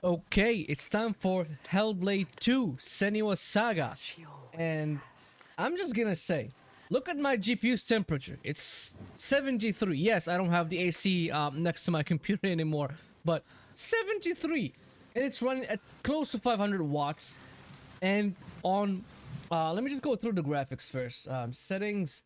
Okay, it's time for Hellblade 2 Senua's Saga. And I'm just gonna say, look at my GPU's temperature. It's 73. Yes, I don't have the AC next to my computer anymore, but 73. And it's running at close to 500 watts. And on, let me just go through the graphics first. Settings,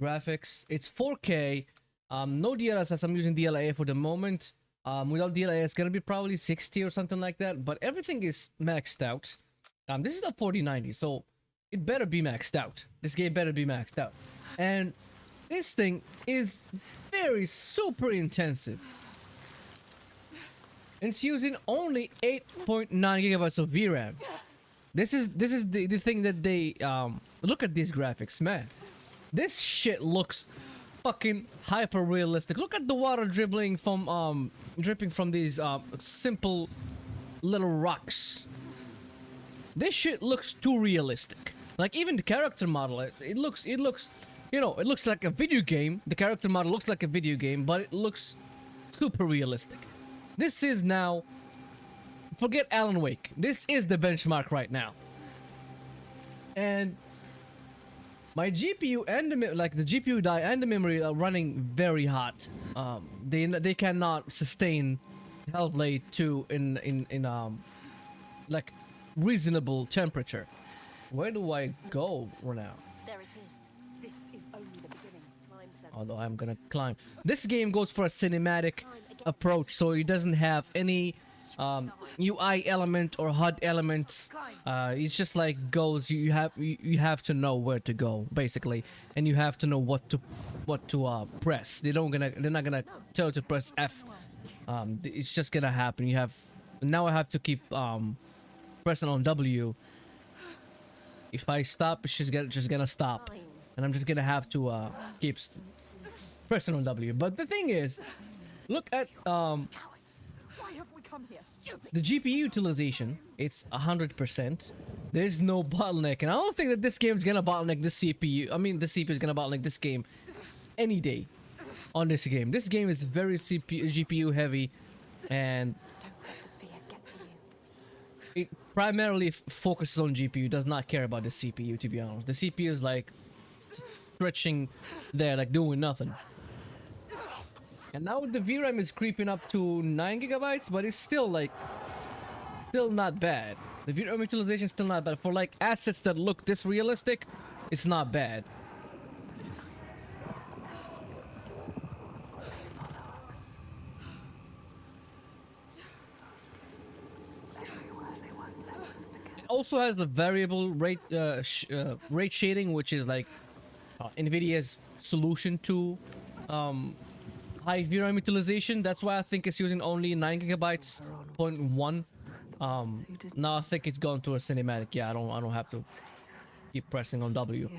graphics, it's 4K. No DLSS, I'm using DLA for the moment. Without DLA, it's gonna be probably 60 or something like that, but everything is maxed out. This is a 4090, so it better be maxed out. This game better be maxed out. And this thing is very super intensive. It's using only 8.9 gigabytes of VRAM. This is the thing that they look at these graphics, man. This shit looks fucking hyper realistic. Look at the water dribbling from dripping from these simple little rocks. This shit looks too realistic. Like even the character model, it looks you know, it looks like a video game. The character model looks like a video game, but it looks super realistic. This is now, forget Alan Wake, this is the benchmark right now. And my GPU and the GPU die and the memory are running very hot. They cannot sustain Hellblade 2 in like reasonable temperature. Where do I go right now? There it is. This is only the beginning. Although I'm gonna climb. This game goes for a cinematic approach, so it doesn't have any UI element or HUD elements. It's just like goes. You have to know where to go basically, and you have to know what to press. They're not gonna tell you to press F. It's just gonna happen. Now I have to keep pressing on W. If I stop, it's just gonna stop, and I'm just gonna have to keep pressing on W. But the thing is, look at the GPU utilization. It's 100%. There's no bottleneck, and I don't think that this game is gonna bottleneck the CPU. I mean, the CPU is gonna bottleneck this game any day. On this game, this game is very GPU heavy, and it primarily focuses on GPU. Does not care about the CPU, to be honest. The CPU is like stretching there, like doing nothing. And now the VRAM is creeping up to 9 gigabytes, but it's still not bad. The VRAM utilization is still not bad. For like assets that look this realistic, it's not bad. It also has the variable rate rate shading, which is like NVIDIA's solution to high VRAM utilization. That's why I think it's using only 9 gigabytes, 0.1. Now I think it's gone to a cinematic. Yeah, I don't have to keep pressing on W.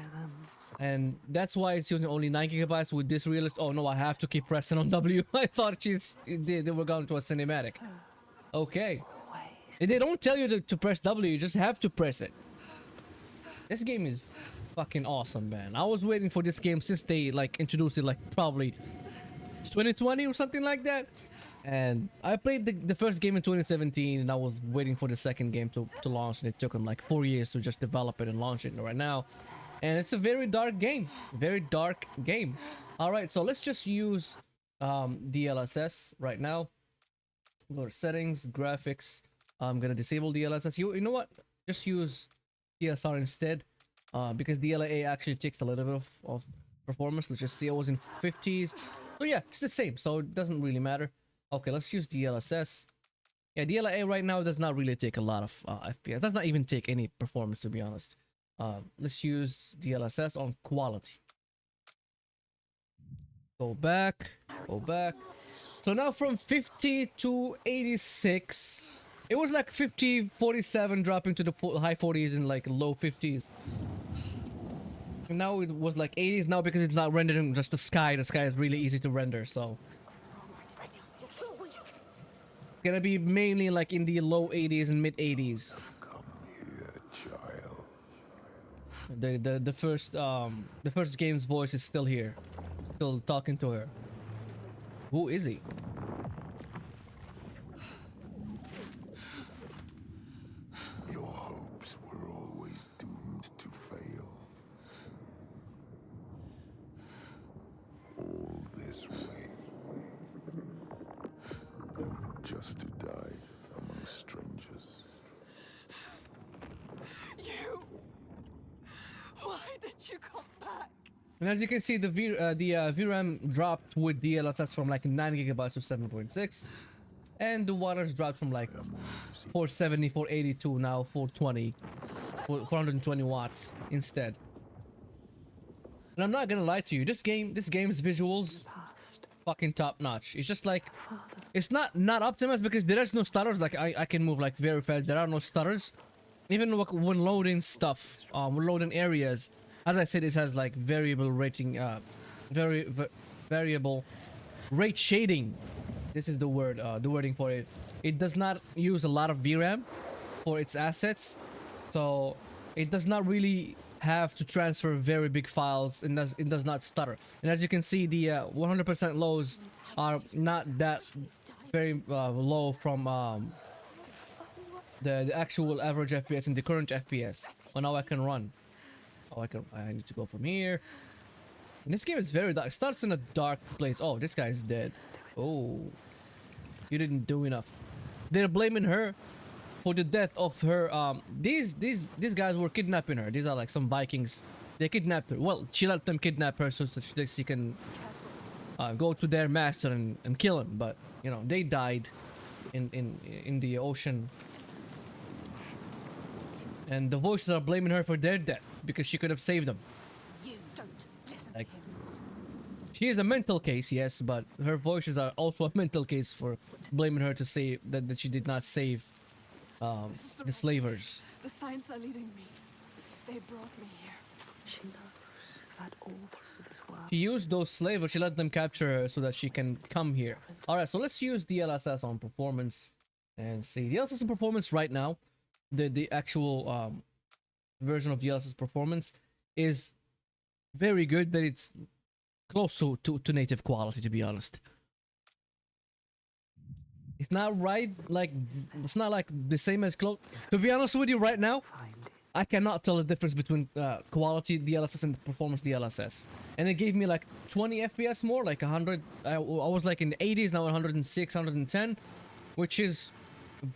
And that's why it's using only 9 gigabytes with this realist. Oh no, I have to keep pressing on W. I thought they were going to a cinematic. Okay. They don't tell you to press W, you just have to press it. This game is fucking awesome, man. I was waiting for this game since they like introduced it, like probably 2020 or something like that. And I played the first game in 2017, and I was waiting for the second game to launch, and it took them like 4 years to just develop it and launch it right now. And it's a very dark game. Very dark game. Alright, so let's just use DLSS right now. Go to settings, graphics. I'm gonna disable DLSS. You know what? Just use ACER instead, because DLA actually takes a little bit of performance. Let's just see, I was in 50s. So yeah, it's the same, so it doesn't really matter. Okay, let's use DLSS. Yeah, DLA right now does not really take a lot of FPS. It does not even take any performance, to be honest. Let's use DLSS on quality. Go back. So now from 50 to 86. It was like 50, 47, dropping to the high 40s and like low 50s. And now it was like 80s now because it's not rendering just the sky. The sky is really easy to render, so it's gonna be mainly like in the low 80s and mid 80s. Come here, child. The first game's voice is still here, still talking to her. Who is he? just to die among strangers. You! Why did you come back? And as you can see, the VRAM dropped with DLSS from like 9 gigabytes to 7.6, and the waters dropped from like 470, 480 to now 420, 420 watts instead. And I'm not gonna lie to you, this game's visuals fucking top notch. It's just like, it's not optimized because there is no stutters. Like I can move like very fast. There are no stutters. Even when loading stuff, when loading areas, as I said, it has like variable rating, variable rate shading. This is the word, the wording for it. It does not use a lot of VRAM for its assets, so it does not really have to transfer very big files, and it does not stutter. And as you can see, the 100% lows are not that very low from the actual average FPS and the current FPS. Well, now I can run. Oh, I need to go from here. And this game is very dark. It starts in a dark place. Oh, this guy's dead. Oh, you didn't do enough. They're blaming her for the death of her. These guys were kidnapping her. These are like some Vikings. They kidnapped her. Well, she let them kidnap her so that she can go to their master and kill him. But you know, they died in the ocean. And the voices are blaming her for their death because she could have saved them. You don't listen Like, to him. she is a mental case, yes, but her voices are also a mental case for blaming her to say that she did not save the slavers. The signs are leading me. They brought me here. She knows that all through this world. She used those slavers, she let them capture her so that she can come here. Alright, so let's use DLSS on performance and see. DLSS on performance right now, the actual version of DLSS performance is very good, that it's close to native quality, to be honest. It's not right, like, it's not like the same as close. To be honest with you right now, Find it. I cannot tell the difference between quality DLSS and performance DLSS. And it gave me like 20 FPS more, like 100. I was like in the 80s, now 106, 110, which is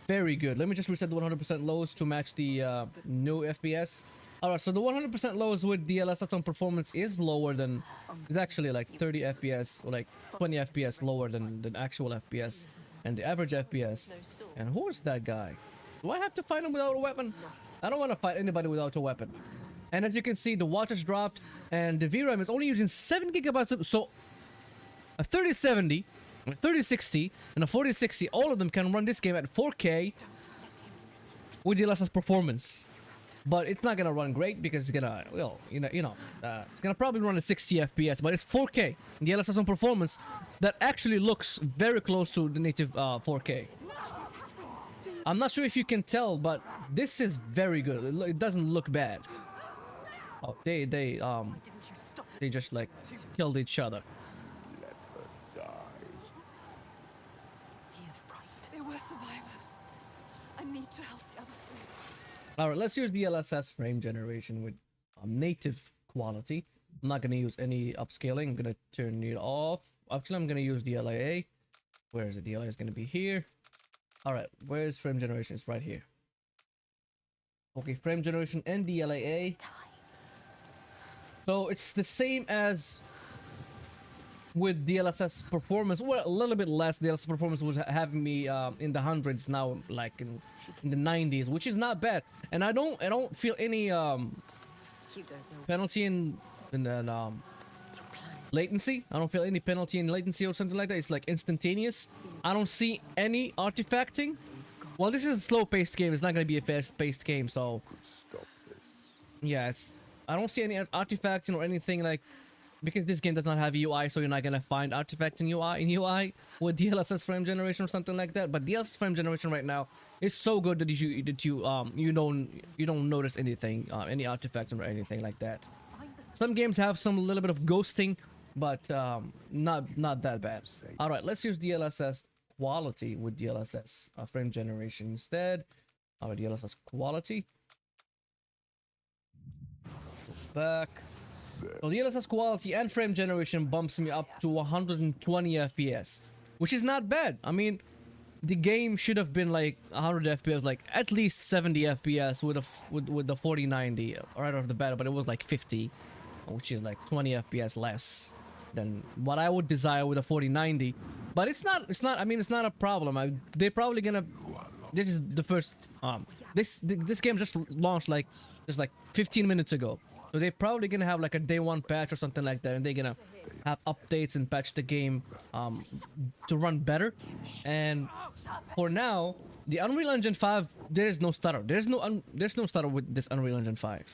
very good. Let me just reset the 100% lows to match the new FPS. Alright, so the 100% lows with DLSS on performance is lower than, it's actually like 30 FPS or like 20 FPS lower than actual FPS and the average FPS. And who is that guy? Do I have to fight him without a weapon? I don't want to fight anybody without a weapon. And as you can see, the wattage dropped and the VRAM is only using 7 gigabytes. So a 3070, a 3060, and a 4060, all of them can run this game at 4K Don't let him see. with DLSS performance. But it's not gonna run great because it's gonna, well, it's gonna probably run at 60 FPS, but it's 4K. DLSS on performance that actually looks very close to the native 4K. I'm not sure if you can tell, but this is very good. It doesn't look bad. Oh, they Didn't you stop? just like killed each other. Let her die. He is right. They were survivors. I need to help the other slaves. Alright, let's use DLSS frame generation with native quality. I'm not gonna use any upscaling. I'm gonna turn it off. Actually, I'm gonna use DLA. Where is it? DLA is gonna be here. Alright, where's frame generation? It's right here. Okay, frame generation and DLA. So it's the same as with DLSS performance. Well, a little bit less. DLSS performance was having me in the hundreds now, like in the 90s, which is not bad. And I don't feel any You don't know. penalty in latency. I don't feel any penalty in latency or something like that. It's like instantaneous. I don't see any artifacting. Well, this is a slow-paced game. It's not going to be a fast-paced game, so Stop this. yeah, I don't see any artifacting or anything like, because this game does not have UI, so you're not gonna find artifacting UI with DLSS frame generation or something like that. But DLSS frame generation right now is so good that you don't notice anything, any artifacting or anything like that. Some games have some little bit of ghosting, but not that bad. All right, let's use DLSS quality with DLSS frame generation instead. Our DLSS quality. Back. So DLSS quality and frame generation bumps me up to 120 FPS, which is not bad. I mean, the game should have been like 100 FPS, like at least 70 FPS with the 4090 right off the bat, but it was like 50, which is like 20 FPS less than what I would desire with a 4090. But it's not. I mean, it's not a problem. They're probably gonna. This is the first. This game just launched like just like 15 minutes ago. So they're probably gonna have like a day one patch or something like that, and they're gonna have updates and patch the game to run better. And for now, the Unreal Engine 5, there is no stutter. There's no stutter with this Unreal Engine 5.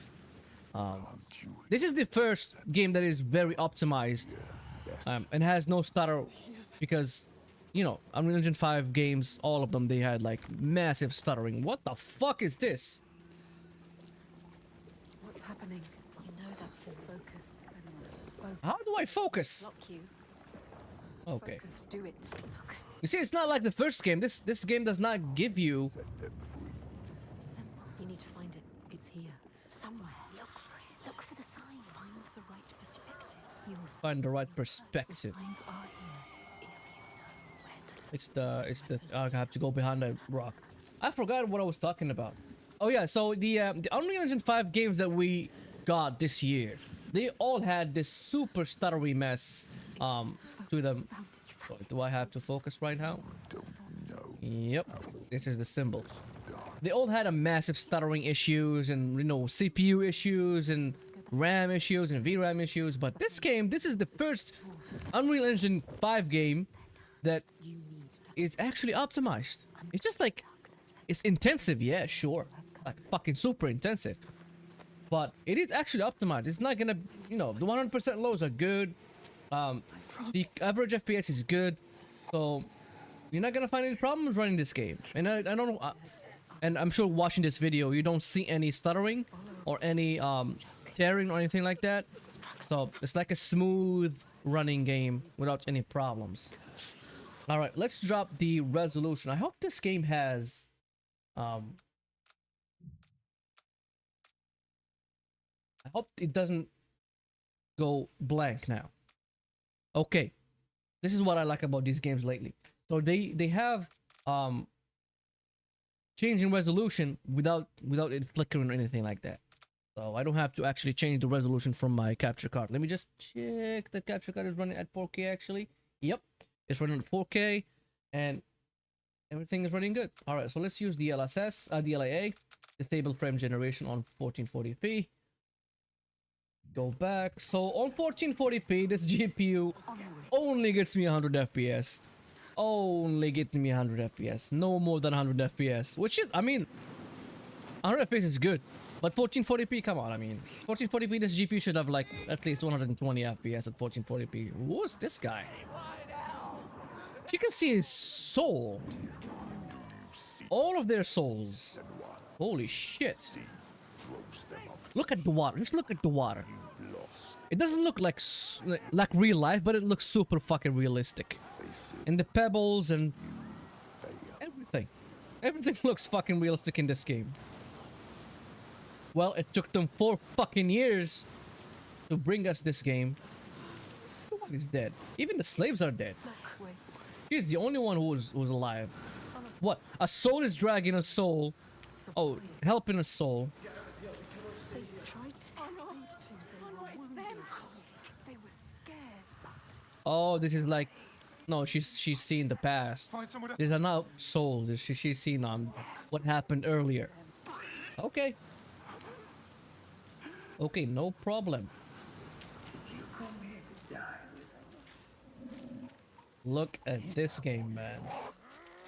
This is the first game that is very optimized and has no stutter, because you know, Unreal Engine 5 games, all of them, they had like massive stuttering. What the fuck is this? What's happening? You know that's in focus. Focus. How do I focus? Lock you. Okay. Focus. Do it. Focus. You see, it's not like the first game. This game does not give you. Simple. You need to find it. It's here. Somewhere. Look for it. Look for the signs. Find the right perspective. You'll Find the right perspective. The signs are here. If you know where to look. It's the. I have to go behind that rock. I forgot what I was talking about. Oh yeah, so the Unreal Engine 5 games that we got this year, they all had this super stuttery mess to them. So, do I have to focus right now? Yep, this is the symbol. They all had a massive stuttering issues and, you know, CPU issues and RAM issues and VRAM issues. But this game, this is the first Unreal Engine 5 game that is actually optimized. It's just like, it's intensive, yeah, sure, like fucking super intensive, but it is actually optimized. It's not gonna, you know, the 100% lows are good. The average FPS is good, so you're not gonna find any problems running this game. And I don't know, and I'm sure watching this video, you don't see any stuttering or any tearing or anything like that. So it's like a smooth running game without any problems. All right, let's drop the resolution. I hope this game has I hope it doesn't go blank now. Okay, this is what I like about these games lately. So they have changing resolution without it flickering or anything like that. So I don't have to actually change the resolution from my capture card. Let me just check. The capture card is running at 4K actually. Yep, it's running at 4K and everything is running good. All right, so let's use DLSS, DLAA, disable frame generation on 1440p. Go back. So on 1440p, this GPU only gets me 100 FPS. Only getting me 100 FPS. No more than 100 FPS, which is, I mean, 100 FPS is good. But 1440p, come on, I mean, 1440p, this GPU should have like at least 120 FPS at 1440p. Who's this guy? You can see his soul. All of their souls. Holy shit. Look at the water. Just look at the water. It doesn't look like real life, but it looks super fucking realistic. And the pebbles and everything. Everything looks fucking realistic in this game. Well, it took them 4 fucking years to bring us this game. Everyone is dead. Even the slaves are dead. She's the only one who's alive. What? A soul is dragging a soul. Oh, helping a soul. They tried to. Oh no, it's them. They were scared, but Oh, this is like, no, she's seen the past. These are not souls. She's seen what happened earlier. Okay. Okay, no problem. Look at this game, man.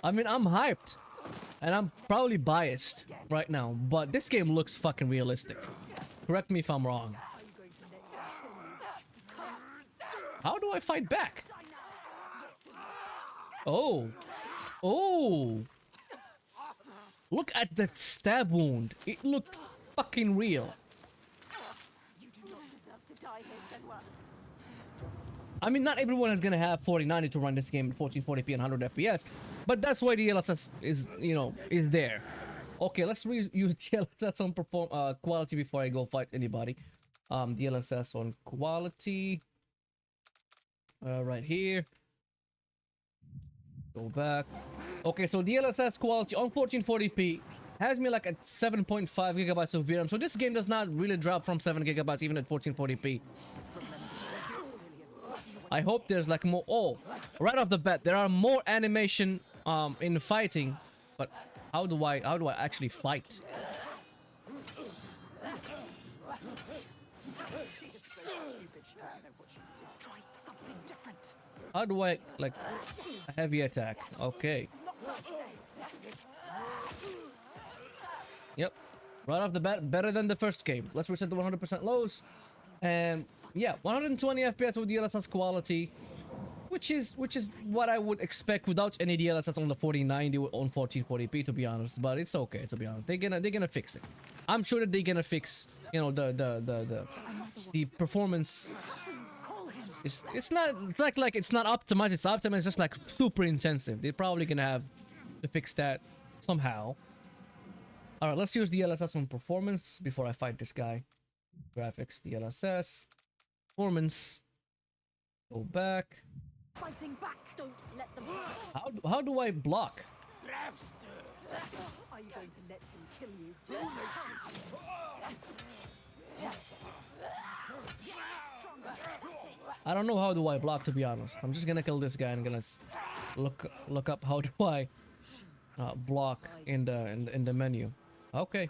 I mean, I'm hyped. And I'm probably biased right now, but this game looks fucking realistic. Correct me if I'm wrong. How do I fight back? Oh. Oh. Look at that stab wound. It looked fucking real. I mean, not everyone is gonna have 4090 to run this game at 1440p and 100 FPS, but that's why the DLSS is, you know, is there. Okay, let's use DLSS on quality before I go fight anybody. DLSS on quality. Right here. Go back. Okay, so DLSS quality on 1440p has me like at 7.5 gigabytes of VRAM. So this game does not really drop from 7 gigabytes even at 1440p. I hope there's like more. Oh, right off the bat, there are more animation in fighting. But how do I actually fight? How do I like a heavy attack? Okay. Yep. Right off the bat, better than the first game. Let's reset the 100% lows. And yeah, 120 FPS with DLSS quality, which is what I would expect without any DLSS on the 4090 on 1440p, to be honest. But it's okay, to be honest. They're gonna fix it. I'm sure that they're gonna fix, you know, the performance. It's not like it's not optimized. It's optimized. It's just like super intensive. They're probably gonna have to fix that somehow. All right, let's use DLSS on performance before I fight this guy. Graphics, DLSS, performance. Go back. Fighting back. Don't let them. How do I block? Are you going to let him kill you? I don't know how do I block, to be honest. I'm just gonna kill this guy and gonna look up how do I block in the menu. Okay.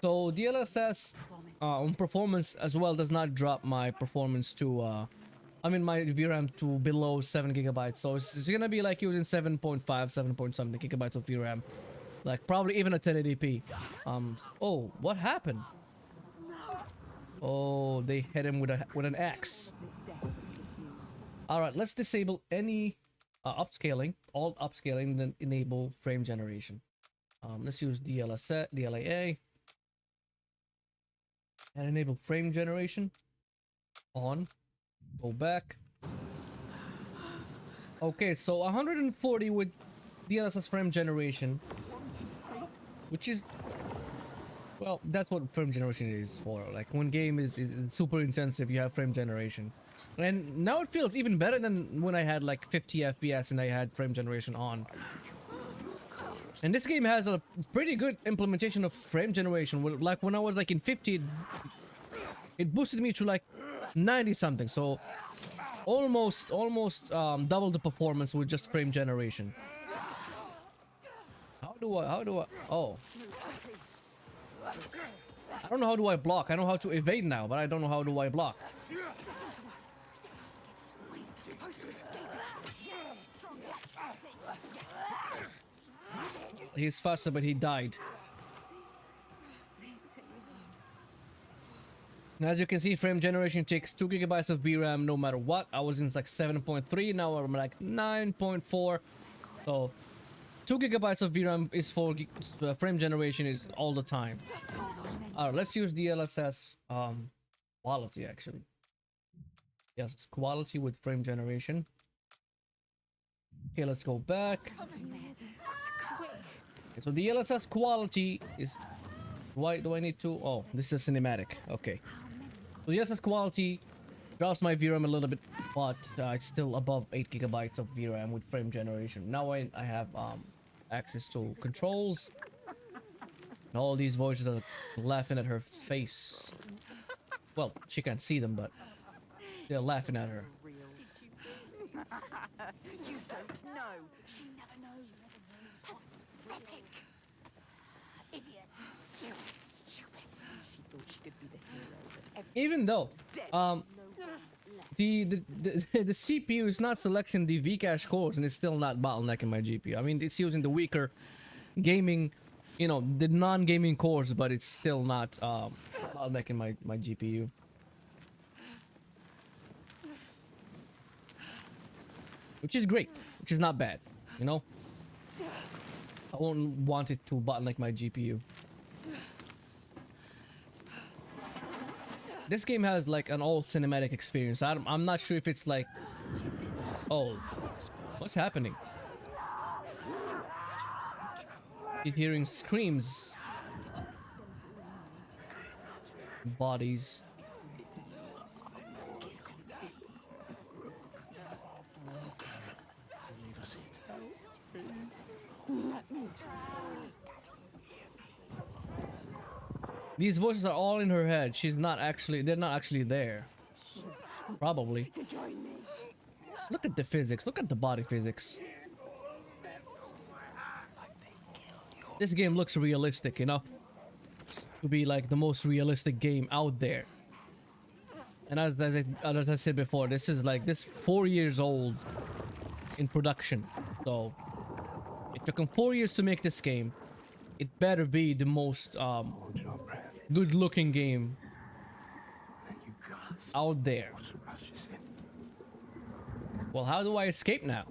So DLSS on performance as well does not drop my performance to I mean my VRAM to below 7 gigabytes. So it's gonna be like using 7.5, 7 point something gigabytes of VRAM, like probably even a 1080p. Oh, what happened? Oh, they hit him with an axe. All right, let's disable any upscaling, all upscaling, then enable frame generation. Let's use DLAA and enable frame generation on. Go back. Okay, so 140 with DLSS frame generation, which is, well, that's what frame generation is for. Like when game is super intensive, you have frame generation. And now it feels even better than when I had like 50 FPS and I had frame generation on. And this game has a pretty good implementation of frame generation. Like when I was like in 50, it boosted me to like 90 something. So almost double the performance with just frame generation. How do I oh, I don't know how do I block. I know how to evade now, but I don't know how do I block. He's faster, but he died. And as you can see, frame generation takes 2 gigabytes of VRAM no matter what. I was in like 7.3, now I'm like 9.4. So 2 gigabytes of VRAM is for frame generation is all the time. Alright, let's use DLSS quality actually. Yes, it's quality with frame generation. Okay, let's go back. Okay, so DLSS quality is, why do I need to? Oh, this is cinematic. Okay. So DLSS quality drops my VRAM a little bit, but it's still above 8 gigabytes of VRAM with frame generation. Now I have access to controls. And all these voices are laughing at her face. Well, she can't see them, but they're laughing at her. You don't know. She never knows. Pathetic. Idiots. Stupid. She thought she could be the hero, but Even though the CPU is not selecting the Vcache cores and it's still not bottlenecking my GPU. I mean, it's using the weaker gaming, you know, the non-gaming cores, but it's still not bottlenecking my GPU. Which is great, which is not bad, you know? I won't want it to bottleneck my GPU. This game has like an all cinematic experience. I'm not sure if it's like, oh, what's happening? Keep hearing screams, bodies. These voices are all in her head. She's not actually, they're not actually there. Probably. Look at the physics. Look at the body physics. This game looks realistic enough to be like the most realistic game out there. And as I said before, this is like, this 4 years old in production. So it took them 4 years to make this game. It better be the most good looking game out there. Well, how do I escape now?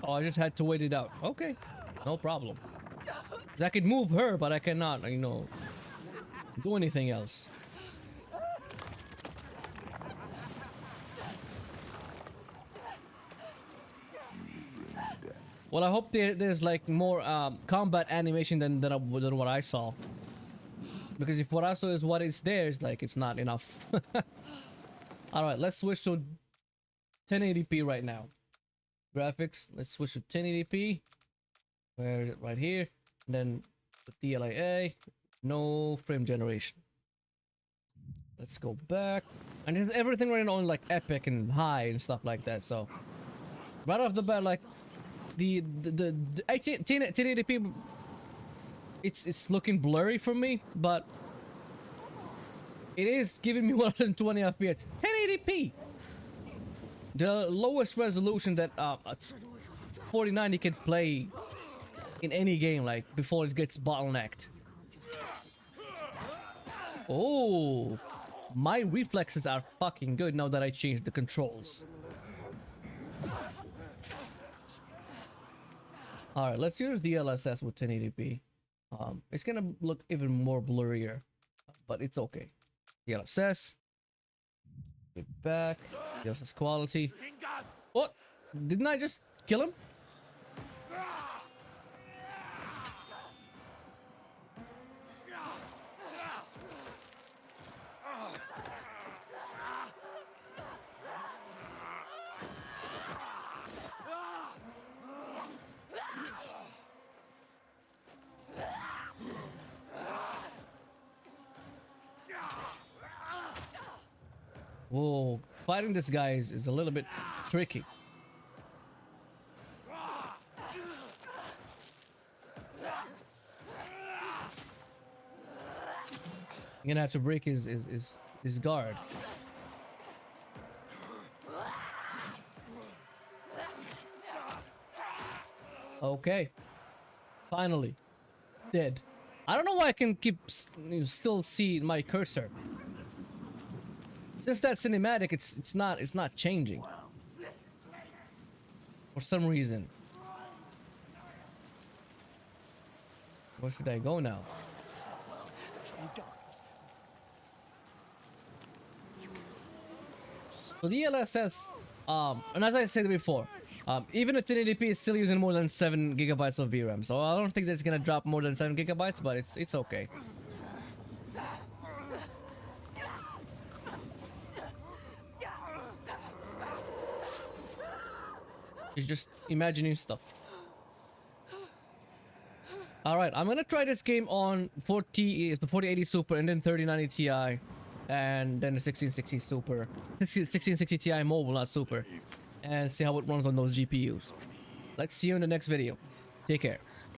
Oh, I just had to wait it out. Okay, no problem. I could move her, but I cannot, you know, do anything else. Well, I hope there's like more combat animation than what I saw. Because if what I saw is what is there, it's like it's not enough. Alright, let's switch to 1080p right now. Graphics, let's switch to 1080p. Where is it? Right here. And then the DLA, no frame generation. Let's go back. And it's everything running on like epic and high and stuff like that. So right off the bat, like the 1080p, it's looking blurry for me, but it is giving me 120 FPS. 1080p, the lowest resolution that 4090 can play in any game, like before it gets bottlenecked. Oh, my reflexes are fucking good now that I changed the controls. Alright, let's use DLSS with 1080p. It's gonna look even more blurrier, but it's okay. DLSS. Get back. DLSS quality. What? Didn't I just kill him? Whoa, fighting this guy is a little bit tricky. I'm gonna have to break his guard. Okay, finally dead. I don't know why I can keep still see my cursor. Since that cinematic, it's not changing for some reason. Where should I go now? So the DLSS, and as I said before, even at 1080p, it's still using more than 7 gigabytes of VRAM. So I don't think that's gonna drop more than 7 gigabytes, but it's okay. You're just imagining stuff. Alright, I'm gonna try this game on the 4080 Super and then 3090 Ti and then the 1660 Super. 1660 Ti mobile, not Super. And see how it runs on those GPUs. Let's see you in the next video. Take care.